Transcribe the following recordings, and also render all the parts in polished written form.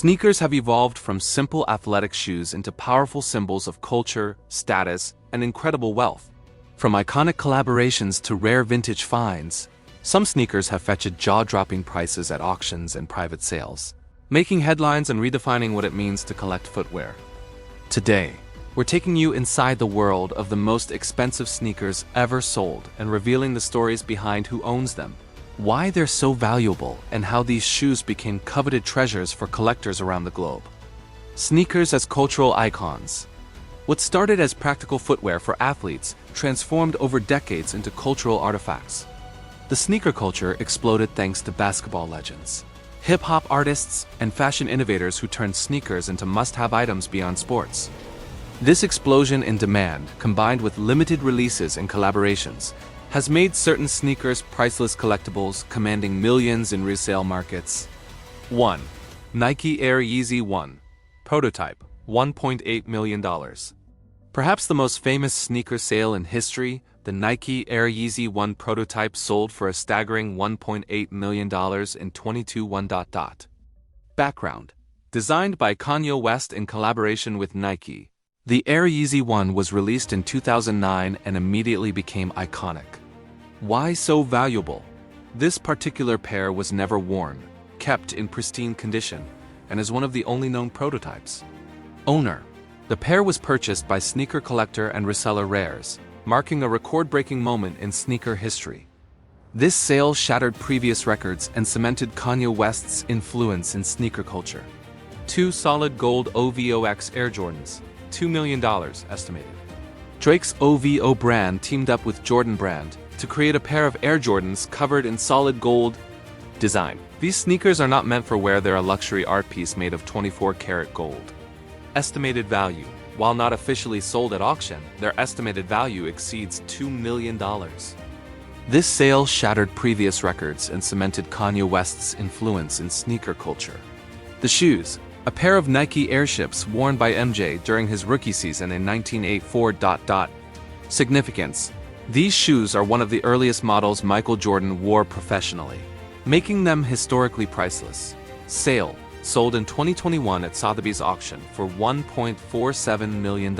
Sneakers have evolved from simple athletic shoes into powerful symbols of culture, status, and incredible wealth. From iconic collaborations to rare vintage finds, some sneakers have fetched jaw-dropping prices at auctions and private sales, making headlines and redefining what it means to collect footwear. Today, we're taking you inside the world of the most expensive sneakers ever sold and revealing the stories behind who owns them, why they're so valuable, and how these shoes became coveted treasures for collectors around the globe. Sneakers as cultural icons. What started as practical footwear for athletes transformed over decades into cultural artifacts. The sneaker culture exploded thanks to basketball legends, hip-hop artists, and fashion innovators who turned sneakers into must-have items beyond sports. This explosion in demand, combined with limited releases and collaborations, has made certain sneakers priceless collectibles commanding millions in resale markets. 1. Nike Air Yeezy 1. Prototype, $1.8 million. Perhaps the most famous sneaker sale in history, the Nike Air Yeezy 1 prototype sold for a staggering $1.8 million in 22.1. Background. Designed by Kanye West in collaboration with Nike, the Air Yeezy 1 was released in 2009 and immediately became iconic. Why so valuable? This particular pair was never worn, kept in pristine condition, and is one of the only known prototypes. Owner. The pair was purchased by sneaker collector and reseller Rares, marking a record-breaking moment in sneaker history. This sale shattered previous records and cemented Kanye West's influence in sneaker culture. 2 solid gold OVOX Air Jordans, $2 million estimated. Drake's OVO brand teamed up with Jordan brand to create a pair of Air Jordans covered in solid gold design. These sneakers are not meant for wear, they're a luxury art piece made of 24-karat gold. Estimated value. While not officially sold at auction, their estimated value exceeds $2 million. This sale shattered previous records and cemented Kanye West's influence in sneaker culture. The shoes. A pair of Nike Airships worn by MJ during his rookie season in 1984. Significance. These shoes are one of the earliest models Michael Jordan wore professionally, making them historically priceless. Sale. Sold in 2021 at Sotheby's auction for $1.47 million.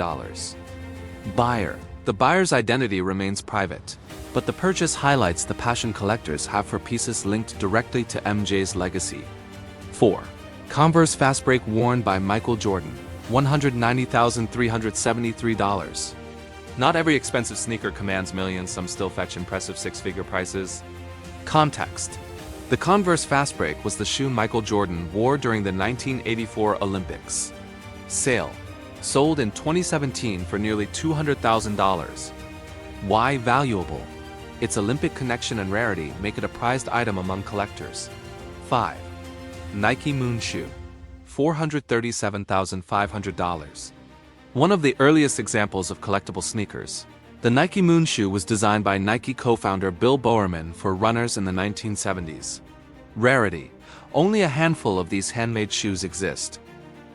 Buyer. The buyer's identity remains private, but the purchase highlights the passion collectors have for pieces linked directly to MJ's legacy. 4. Converse Fast Break worn by Michael Jordan, $190,373. Not every expensive sneaker commands millions, some still fetch impressive six-figure prices. Context. The Converse Fast Break was the shoe Michael Jordan wore during the 1984 Olympics. Sale. Sold in 2017 for nearly $200,000. Why valuable? Its Olympic connection and rarity make it a prized item among collectors. 5. Nike Moon Shoe, $437,500. One of the earliest examples of collectible sneakers, the Nike Moon Shoe was designed by Nike co-founder Bill Bowerman for runners in the 1970s. Rarity. Only a handful of these handmade shoes exist.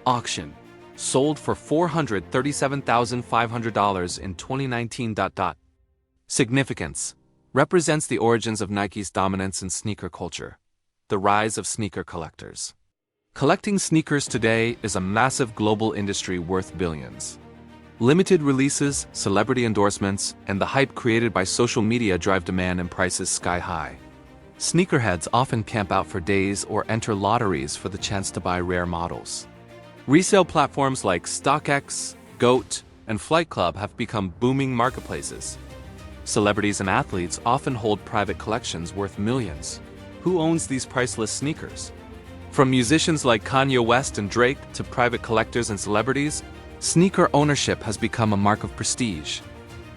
Auction. Sold for $437,500 in 2019. Significance. Represents the origins of Nike's dominance in sneaker culture. The rise of sneaker collectors. Collecting sneakers today is a massive global industry worth billions. Limited releases, celebrity endorsements, and the hype created by social media drive demand and prices sky high. Sneakerheads often camp out for days or enter lotteries for the chance to buy rare models. Resale platforms like StockX, GOAT, and Flight Club have become booming marketplaces. Celebrities and athletes often hold private collections worth millions. Who owns these priceless sneakers? From musicians like Kanye West and Drake to private collectors and celebrities, sneaker ownership has become a mark of prestige.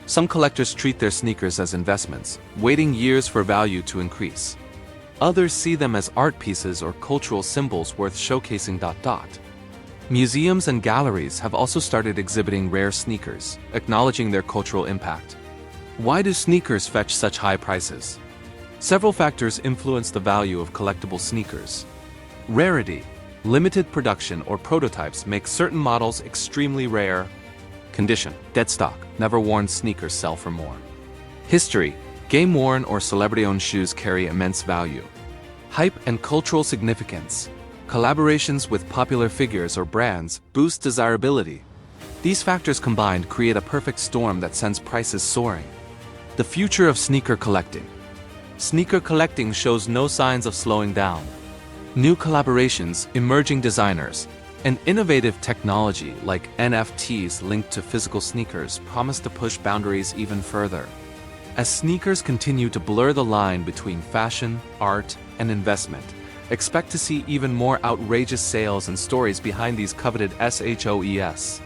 Some collectors treat their sneakers as investments, waiting years for value to increase. Others see them as art pieces or cultural symbols worth showcasing. Museums and galleries have also started exhibiting rare sneakers, acknowledging their cultural impact. Why do sneakers fetch such high prices? Several factors influence the value of collectible sneakers. Rarity. Limited production or prototypes make certain models extremely rare. Condition. Dead stock. Never worn sneakers sell for more. History. Game-worn or celebrity-owned shoes carry immense value. Hype and cultural significance. Collaborations with popular figures or brands boost desirability. These factors combined create a perfect storm that sends prices soaring. The future of sneaker collecting. Sneaker collecting shows no signs of slowing down. New collaborations, emerging designers, and innovative technology like NFTs linked to physical sneakers promise to push boundaries even further. As sneakers continue to blur the line between fashion, art, and investment, expect to see even more outrageous sales and stories behind these coveted SHOES.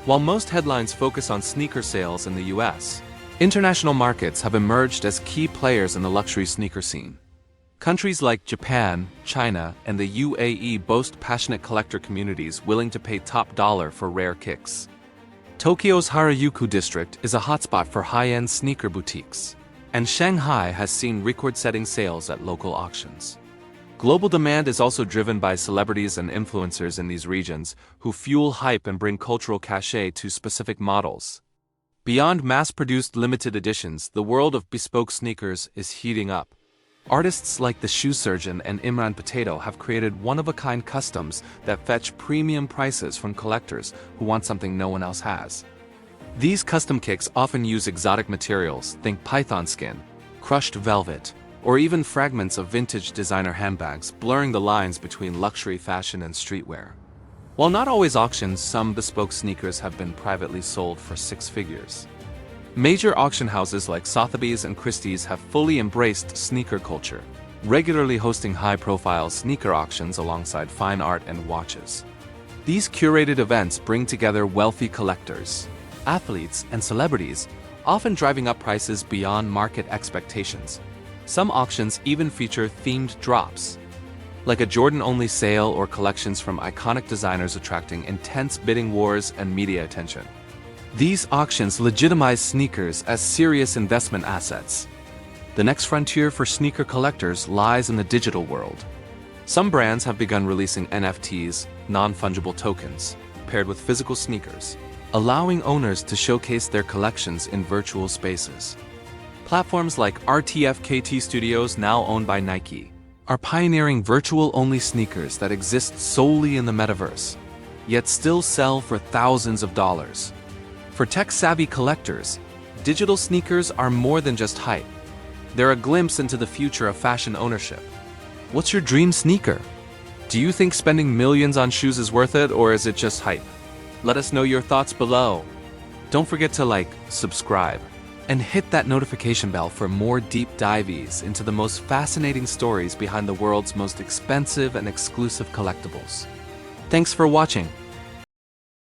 While most headlines focus on sneaker sales in the US, international markets have emerged as key players in the luxury sneaker scene. Countries like Japan, China, and the UAE boast passionate collector communities willing to pay top dollar for rare kicks. Tokyo's Harajuku district is a hotspot for high-end sneaker boutiques, and Shanghai has seen record-setting sales at local auctions. Global demand is also driven by celebrities and influencers in these regions who fuel hype and bring cultural cachet to specific models. Beyond mass-produced limited editions, the world of bespoke sneakers is heating up. Artists like the Shoe Surgeon and Imran Potato have created one-of-a-kind customs that fetch premium prices from collectors who want something no one else has. These custom kicks often use exotic materials, think python skin, crushed velvet, or even fragments of vintage designer handbags, blurring the lines between luxury fashion and streetwear. While not always auctioned, some bespoke sneakers have been privately sold for six figures. Major auction houses like Sotheby's and Christie's have fully embraced sneaker culture, regularly hosting high-profile sneaker auctions alongside fine art and watches. These curated events bring together wealthy collectors, athletes, and celebrities, often driving up prices beyond market expectations. Some auctions even feature themed drops, like a Jordan-only sale or collections from iconic designers attracting intense bidding wars and media attention. These auctions legitimize sneakers as serious investment assets. The next frontier for sneaker collectors lies in the digital world. Some brands have begun releasing NFTs, non-fungible tokens, paired with physical sneakers, allowing owners to showcase their collections in virtual spaces. Platforms like RTFKT Studios, now owned by Nike, are pioneering virtual-only sneakers that exist solely in the metaverse, yet still sell for thousands of dollars. For tech-savvy collectors, digital sneakers are more than just hype. They're a glimpse into the future of fashion ownership. What's your dream sneaker? Do you think spending millions on shoes is worth it, or is it just hype? Let us know your thoughts below. Don't forget to like, subscribe, and hit that notification bell for more deep dives into the most fascinating stories behind the world's most expensive and exclusive collectibles. Thanks for watching.